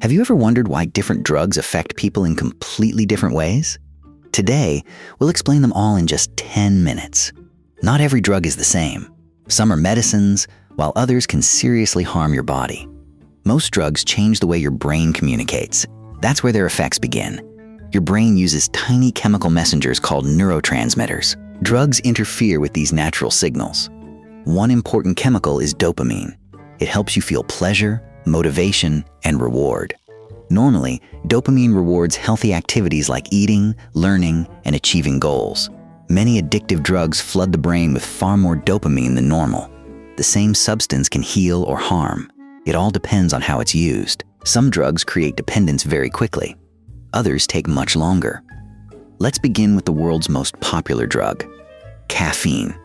Have you ever wondered why different drugs affect people in completely different ways? Today, we'll explain them all in just 10 minutes. Not every drug is the same. Some are medicines, while others can seriously harm your body. Most drugs change the way your brain communicates. That's where their effects begin. Your brain uses tiny chemical messengers called neurotransmitters. Drugs interfere with these natural signals. One important chemical is dopamine. It helps you feel pleasure, motivation, and reward. Normally, dopamine rewards healthy activities like eating, learning, and achieving goals. Many addictive drugs flood the brain with far more dopamine than normal. The same substance can heal or harm. It all depends on how it's used. Some drugs create dependence very quickly. Others take much longer. Let's begin with the world's most popular drug, caffeine.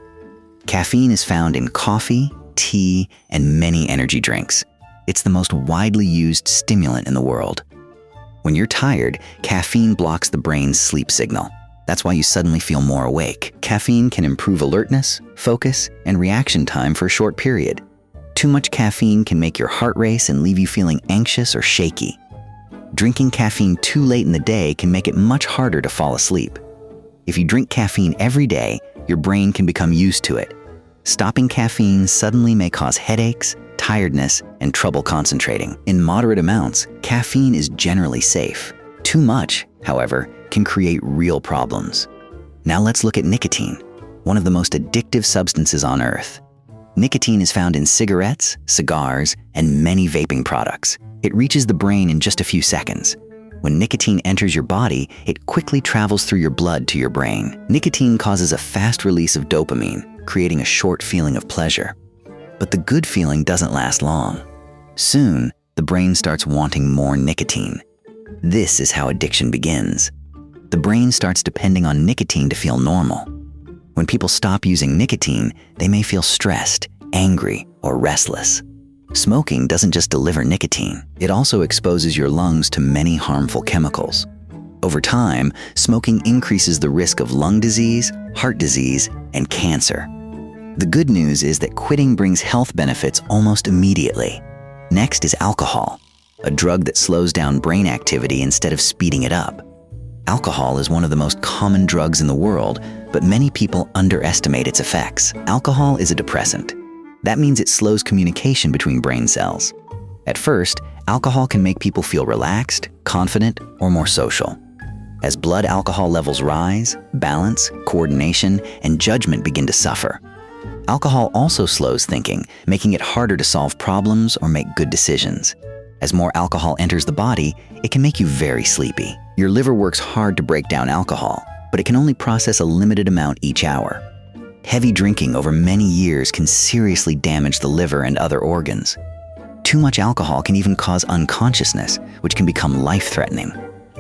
Caffeine is found in coffee, tea, and many energy drinks. It's the most widely used stimulant in the world. When you're tired, caffeine blocks the brain's sleep signal. That's why you suddenly feel more awake. Caffeine can improve alertness, focus, and reaction time for a short period. Too much caffeine can make your heart race and leave you feeling anxious or shaky. Drinking caffeine too late in the day can make it much harder to fall asleep. If you drink caffeine every day, your brain can become used to it. Stopping caffeine suddenly may cause headaches, tiredness, and trouble concentrating. In moderate amounts, caffeine is generally safe. Too much, however, can create real problems. Now let's look at nicotine, one of the most addictive substances on Earth. Nicotine is found in cigarettes, cigars, and many vaping products. It reaches the brain in just a few seconds. When nicotine enters your body, it quickly travels through your blood to your brain. Nicotine causes a fast release of dopamine, creating a short feeling of pleasure. But the good feeling doesn't last long. Soon, the brain starts wanting more nicotine. This is how addiction begins. The brain starts depending on nicotine to feel normal. When people stop using nicotine, they may feel stressed, angry, or restless. Smoking doesn't just deliver nicotine, it also exposes your lungs to many harmful chemicals. Over time, smoking increases the risk of lung disease, heart disease, and cancer. The good news is that quitting brings health benefits almost immediately. Next is alcohol, a drug that slows down brain activity instead of speeding it up. Alcohol is one of the most common drugs in the world, but many people underestimate its effects. Alcohol is a depressant. That means it slows communication between brain cells. At first, alcohol can make people feel relaxed, confident, or more social. As blood alcohol levels rise, balance, coordination, and judgment begin to suffer. Alcohol also slows thinking, making it harder to solve problems or make good decisions. As more alcohol enters the body, it can make you very sleepy. Your liver works hard to break down alcohol, but it can only process a limited amount each hour. Heavy drinking over many years can seriously damage the liver and other organs. Too much alcohol can even cause unconsciousness, which can become life-threatening.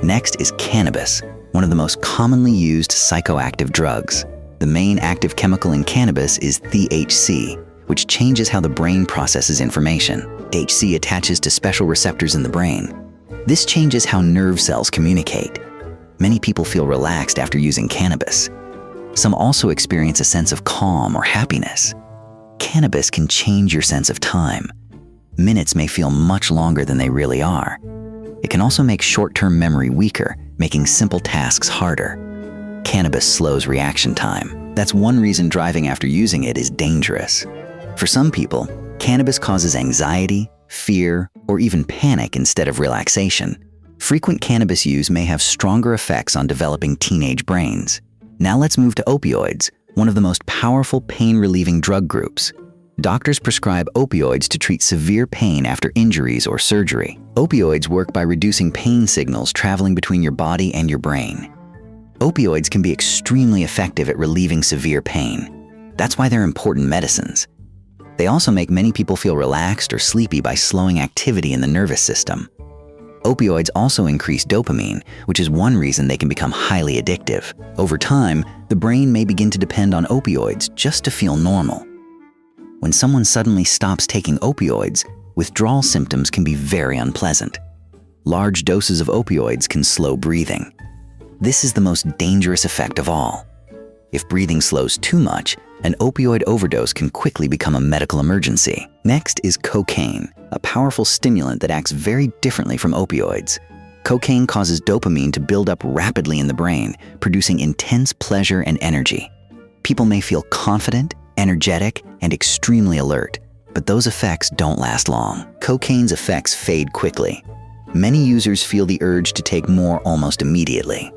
Next is cannabis, one of the most commonly used psychoactive drugs. The main active chemical in cannabis is THC, which changes how the brain processes information. THC attaches to special receptors in the brain. This changes how nerve cells communicate. Many people feel relaxed after using cannabis. Some also experience a sense of calm or happiness. Cannabis can change your sense of time. Minutes may feel much longer than they really are. It can also make short-term memory weaker, making simple tasks harder. Cannabis slows reaction time. That's one reason driving after using it is dangerous. For some people, cannabis causes anxiety, fear, or even panic instead of relaxation. Frequent cannabis use may have stronger effects on developing teenage brains. Now let's move to opioids, one of the most powerful pain-relieving drug groups. Doctors prescribe opioids to treat severe pain after injuries or surgery. Opioids work by reducing pain signals traveling between your body and your brain. Opioids can be extremely effective at relieving severe pain. That's why they're important medicines. They also make many people feel relaxed or sleepy by slowing activity in the nervous system. Opioids also increase dopamine, which is one reason they can become highly addictive. Over time, the brain may begin to depend on opioids just to feel normal. When someone suddenly stops taking opioids, withdrawal symptoms can be very unpleasant. Large doses of opioids can slow breathing. This is the most dangerous effect of all. If breathing slows too much, An opioid overdose can quickly become a medical emergency. Next is cocaine, a powerful stimulant that acts very differently from opioids. Cocaine causes dopamine to build up rapidly in the brain, producing intense pleasure and energy. People may feel confident, energetic, and extremely alert, but those effects don't last long. Cocaine's effects fade quickly. Many users feel the urge to take more almost immediately.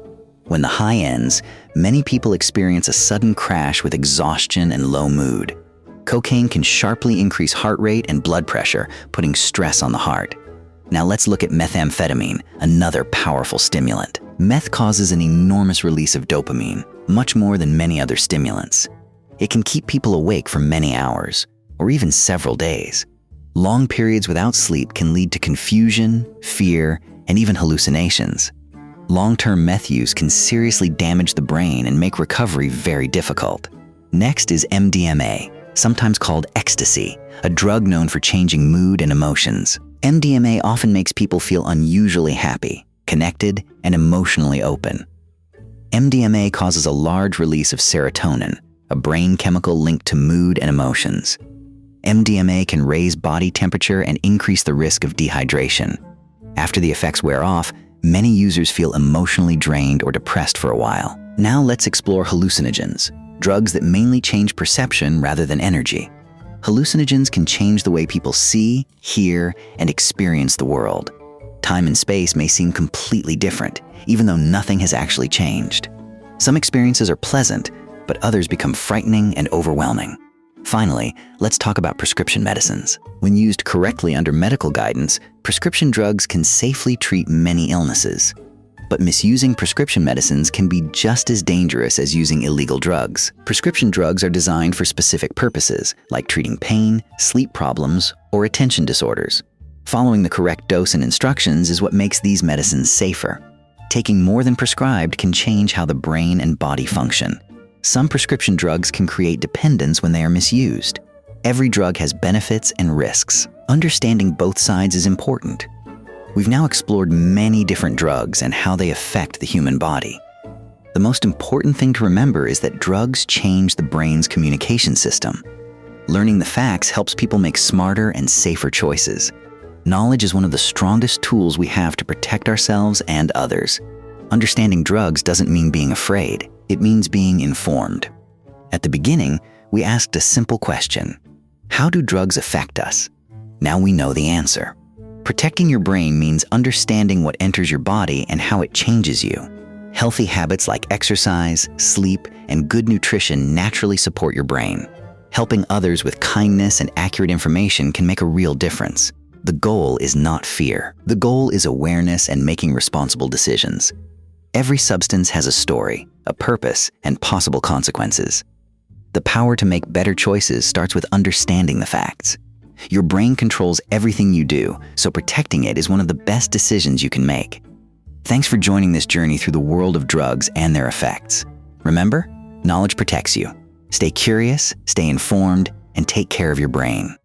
When the high ends, many people experience a sudden crash with exhaustion and low mood. Cocaine can sharply increase heart rate and blood pressure, putting stress on the heart. Now let's look at methamphetamine, another powerful stimulant. Meth causes an enormous release of dopamine, much more than many other stimulants. It can keep people awake for many hours, or even several days. Long periods without sleep can lead to confusion, fear, and even hallucinations. Long-term meth use can seriously damage the brain and make recovery very difficult. Next is MDMA, sometimes called Ecstasy, a drug known for changing mood and emotions. MDMA often makes people feel unusually happy, connected, and emotionally open. MDMA causes a large release of serotonin, a brain chemical linked to mood and emotions. MDMA can raise body temperature and increase the risk of dehydration. After the effects wear off, many users feel emotionally drained or depressed for a while. Now let's explore hallucinogens, drugs that mainly change perception rather than energy. Hallucinogens can change the way people see, hear, and experience the world. Time and space may seem completely different, even though nothing has actually changed. Some experiences are pleasant, but others become frightening and overwhelming. Finally, let's talk about prescription medicines. When used correctly under medical guidance, prescription drugs can safely treat many illnesses. But misusing prescription medicines can be just as dangerous as using illegal drugs. Prescription drugs are designed for specific purposes, like treating pain, sleep problems, or attention disorders. Following the correct dose and instructions is what makes these medicines safer. Taking more than prescribed can change how the brain and body function. Some prescription drugs can create dependence when they are misused. Every drug has benefits and risks. Understanding both sides is important. We've now explored many different drugs and how they affect the human body. The most important thing to remember is that drugs change the brain's communication system. Learning the facts helps people make smarter and safer choices. Knowledge is one of the strongest tools we have to protect ourselves and others. Understanding drugs doesn't mean being afraid. It means being informed. At the beginning, we asked a simple question: how do drugs affect us? Now we know the answer. Protecting your brain means understanding what enters your body and how it changes you. Healthy habits like exercise, sleep, and good nutrition naturally support your brain. Helping others with kindness and accurate information can make a real difference. The goal is not fear. The goal is awareness and making responsible decisions. Every substance has a story, a purpose, and possible consequences. The power to make better choices starts with understanding the facts. Your brain controls everything you do, so protecting it is one of the best decisions you can make. Thanks for joining this journey through the world of drugs and their effects. Remember, knowledge protects you. Stay curious, stay informed, and take care of your brain.